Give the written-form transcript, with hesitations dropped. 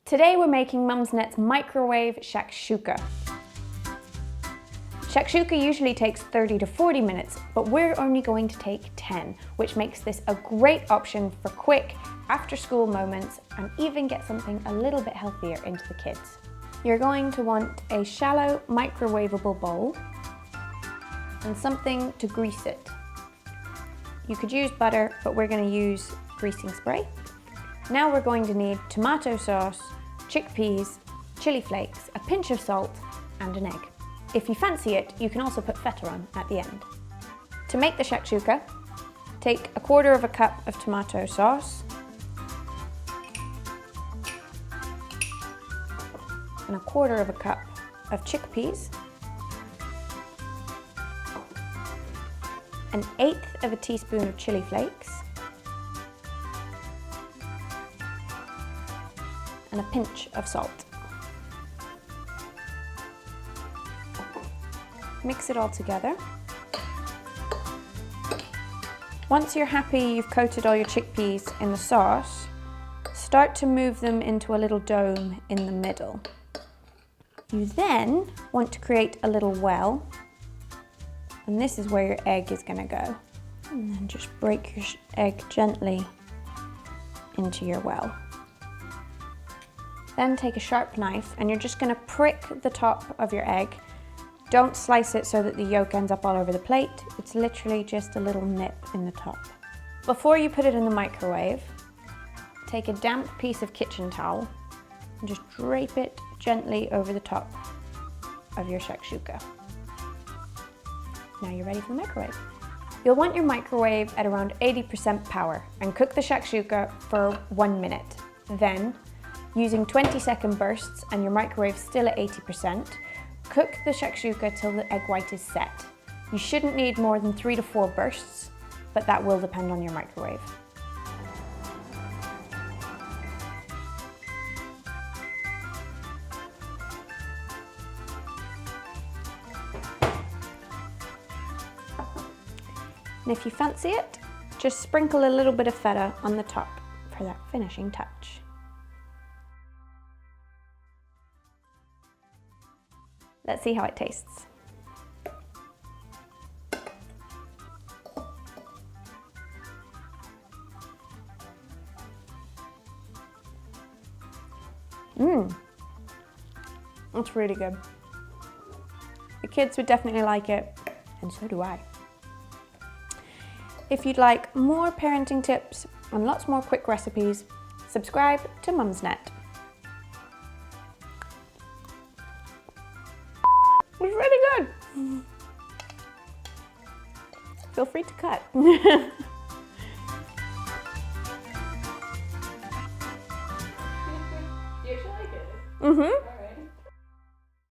Today we're making Mumsnet's microwave shakshuka. Shakshuka usually takes 30 to 40 minutes, but we're only going to take 10, which makes this a great option for quick after-school moments and even get something a little bit healthier into the kids. You're going to want a shallow microwavable bowl and something to grease it. You could use butter, but we're going to use greasing spray. Now we're going to need tomato sauce, chickpeas, chili flakes, a pinch of salt and an egg. If you fancy it, you can also put feta on at the end. To make the shakshuka, take 1/4 cup of tomato sauce and 1/4 cup of chickpeas, 1/8 teaspoon of chili flakes, and a pinch of salt. Mix it all together. Once you're happy you've coated all your chickpeas in the sauce, start to move them into a little dome in the middle. You then want to create a little well, and this is where your egg is going to go. And then just break your egg gently into your well. Then take a sharp knife and you're just going to prick the top of your egg. Don't slice it so that the yolk ends up all over the plate. It's literally just a little nip in the top. Before you put it in the microwave, take a damp piece of kitchen towel and just drape it gently over the top of your shakshuka. Now you're ready for the microwave. You'll want your microwave at around 80% power and cook the shakshuka for 1 minute. Then, using 20-second bursts and your microwave still at 80%, cook the shakshuka till the egg white is set. You shouldn't need more than 3 to 4 bursts, but that will depend on your microwave. And if you fancy it, just sprinkle a little bit of feta on the top for that finishing touch. Let's see how it tastes. That's really good. The kids would definitely like it, and so do I. If you'd like more parenting tips and lots more quick recipes, subscribe to Mumsnet. It's really good. Feel free to cut. You actually like it? Mm-hmm.